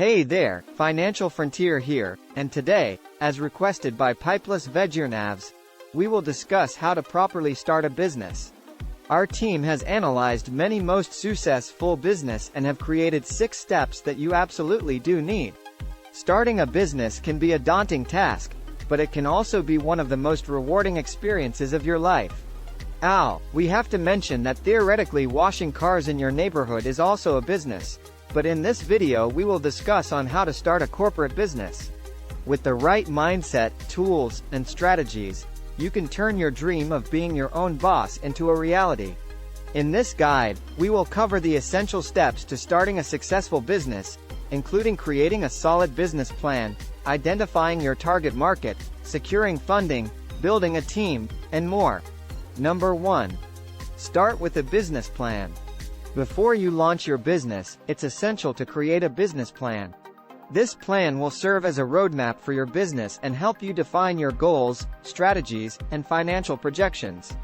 Hey there, Financial Frontier here, and today, as requested by Pipeless Veggiernavs, we will discuss how to properly start a business. Our team has analyzed many most successful business and have created 6 steps that you absolutely do need. Starting a business can be a daunting task, but it can also be one of the most rewarding experiences of your life. We have to mention that theoretically washing cars in your neighborhood is also a business. But in this video we will discuss on how to start a corporate business. With the right mindset, tools, and strategies, you can turn your dream of being your own boss into a reality. In this guide, we will cover the essential steps to starting a successful business, including creating a solid business plan, identifying your target market, securing funding, building a team, and more. Number 1. Start with a business plan. Before you launch your business, it's essential to create a business plan. This plan will serve as a roadmap for your business and help you define your goals, strategies, and financial projections.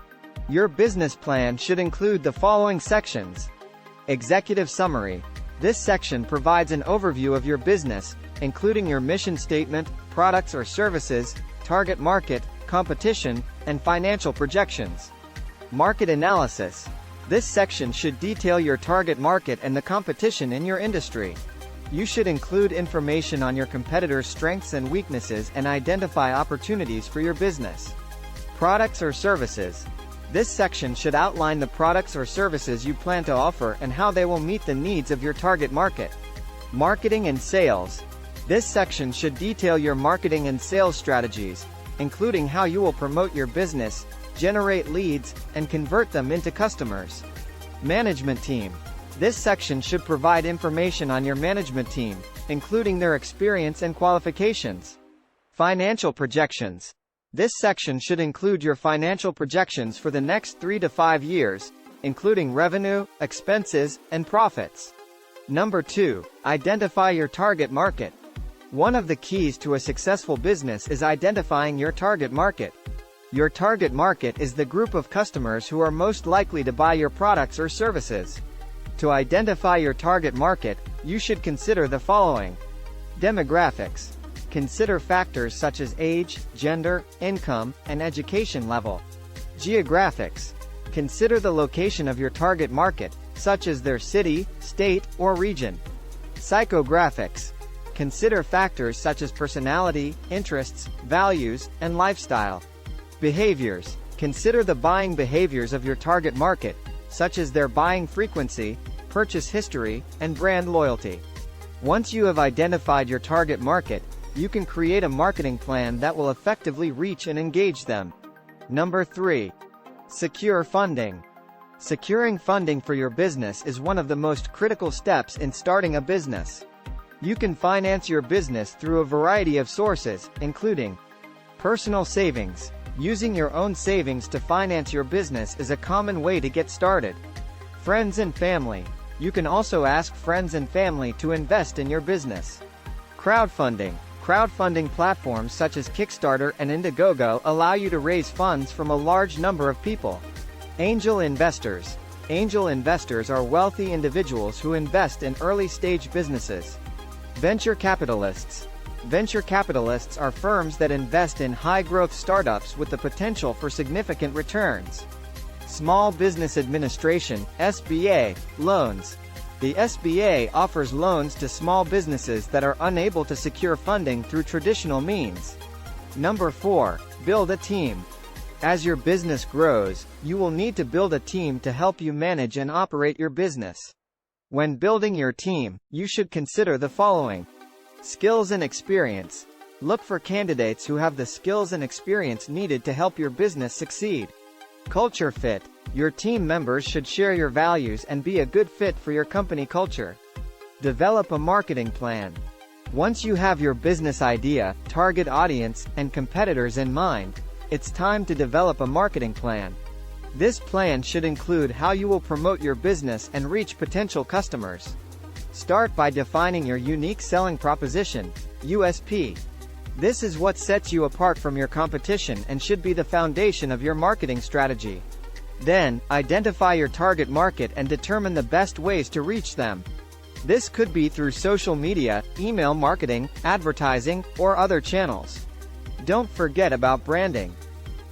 Your business plan should include the following sections. Executive Summary. This section provides an overview of your business, including your mission statement, products or services, target market, competition, and financial projections. Market Analysis. This section should detail your target market and the competition in your industry. You should include information on your competitors' strengths and weaknesses and identify opportunities for your business. Products or services. This section should outline the products or services you plan to offer and how they will meet the needs of your target market. Marketing and sales. This section should detail your marketing and sales strategies, including how you will promote your business, generate leads, and convert them into customers. Management team. This section should provide information on your management team, including their experience and qualifications. Financial projections. This section should include your financial projections for the next 3 to 5 years, including revenue, expenses, and profits. Number 2. Identify your target market. One of the keys to a successful business is identifying your target market. Your target market is the group of customers who are most likely to buy your products or services. To identify your target market, you should consider the following. Demographics. Consider factors such as age, gender, income, and education level. Geographics. Consider the location of your target market, such as their city, state, or region. Psychographics. Consider factors such as personality, interests, values, and lifestyle. Behaviors. Consider the buying behaviors of your target market, such as their buying frequency, purchase history, and brand loyalty. Once you have identified your target market, you can create a marketing plan that will effectively reach and engage them. Number 3. Secure funding. Securing funding for your business is one of the most critical steps in starting a business. You can finance your business through a variety of sources, including personal savings. Using your own savings to finance your business is a common way to get started. Friends and family. You can also ask friends and family to invest in your business. Crowdfunding. Crowdfunding platforms such as Kickstarter and Indiegogo allow you to raise funds from a large number of people. Angel investors. Angel investors are wealthy individuals who invest in early-stage businesses. Venture capitalists. Venture capitalists are firms that invest in high-growth startups with the potential for significant returns. Small Business Administration (SBA) loans. The SBA offers loans to small businesses that are unable to secure funding through traditional means. Number 4. Build a team. As your business grows, you will need to build a team to help you manage and operate your business. When building your team, you should consider the following. Skills and experience. Look for candidates who have the skills and experience needed to help your business succeed. Culture fit. Your team members should share your values and be a good fit for your company culture. Develop a marketing plan. Once you have your business idea, target audience, and competitors in mind, it's time to develop a marketing plan. This plan should include how you will promote your business and reach potential customers. Start by defining your unique selling proposition, USP. This is what sets you apart from your competition and should be the foundation of your marketing strategy. Then, identify your target market and determine the best ways to reach them. This could be through social media, email marketing, advertising, or other channels. Don't forget about branding.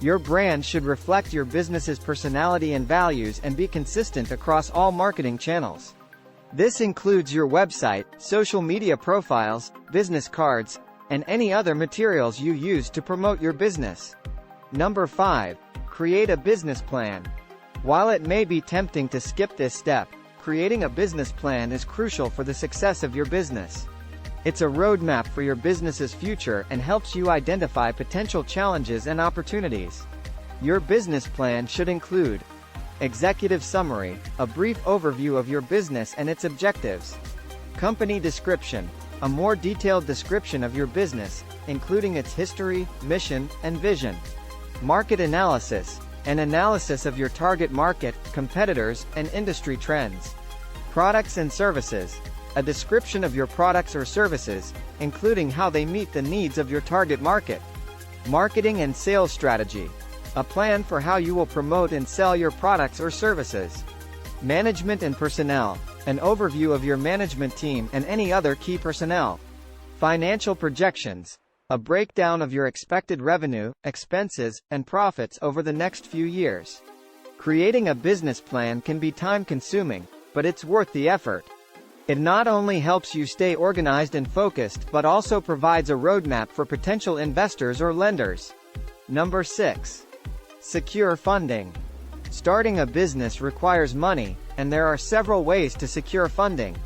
Your brand should reflect your business's personality and values and be consistent across all marketing channels. This includes your website, social media profiles, business cards, and any other materials you use to promote your business. Number 5. Create a business plan. While it may be tempting to skip this step, creating a business plan is crucial for the success of your business. It's a roadmap for your business's future and helps you identify potential challenges and opportunities. Your business plan should include executive summary, a brief overview of your business and its objectives. Company description, a more detailed description of your business, including its history, mission, and vision. Market analysis, an analysis of your target market, competitors, and industry trends. Products and services, a description of your products or services, including how they meet the needs of your target market. Marketing and sales strategy, a plan for how you will promote and sell your products or services. Management and personnel, an overview of your management team and any other key personnel. Financial projections, a breakdown of your expected revenue, expenses, and profits over the next few years. Creating a business plan can be time-consuming, but it's worth the effort. It not only helps you stay organized and focused but also provides a roadmap for potential investors or lenders. Number 6. Secure funding. Starting a business requires money, and there are several ways to secure funding.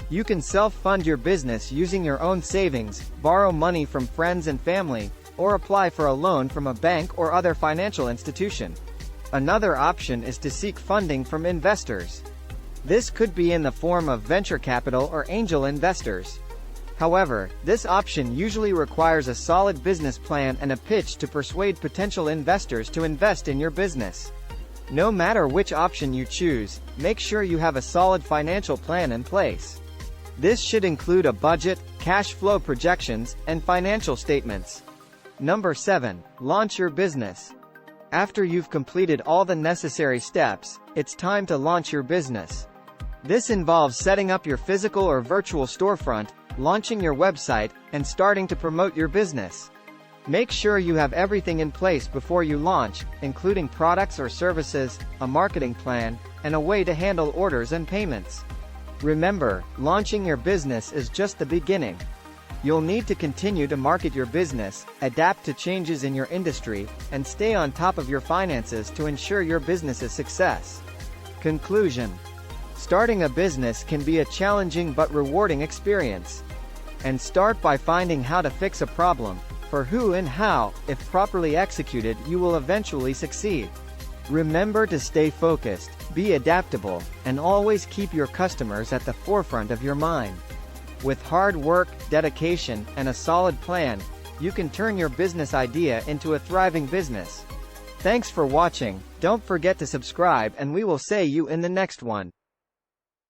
You can self-fund your business using your own savings, borrow money from friends and family, or apply for a loan from a bank or other financial institution. Another option is to seek funding from investors. This could be in the form of venture capital or angel investors. However, this option usually requires a solid business plan and a pitch to persuade potential investors to invest in your business. No matter which option you choose, make sure you have a solid financial plan in place. This should include a budget, cash flow projections, and financial statements. Number 7. Launch your business. After you've completed all the necessary steps, it's time to launch your business. This involves setting up your physical or virtual storefront, launching your website, and starting to promote your business. Make sure you have everything in place before you launch, including products or services, a marketing plan, and a way to handle orders and payments. Remember, launching your business is just the beginning. You'll need to continue to market your business, adapt to changes in your industry, and stay on top of your finances to ensure your business's success. Conclusion. Starting a business can be a challenging but rewarding experience. And start by finding how to fix a problem, for who and how, if properly executed, you will eventually succeed. Remember to stay focused, be adaptable, and always keep your customers at the forefront of your mind. With hard work, dedication, and a solid plan, you can turn your business idea into a thriving business. Thanks for watching, don't forget to subscribe and we will see you in the next one.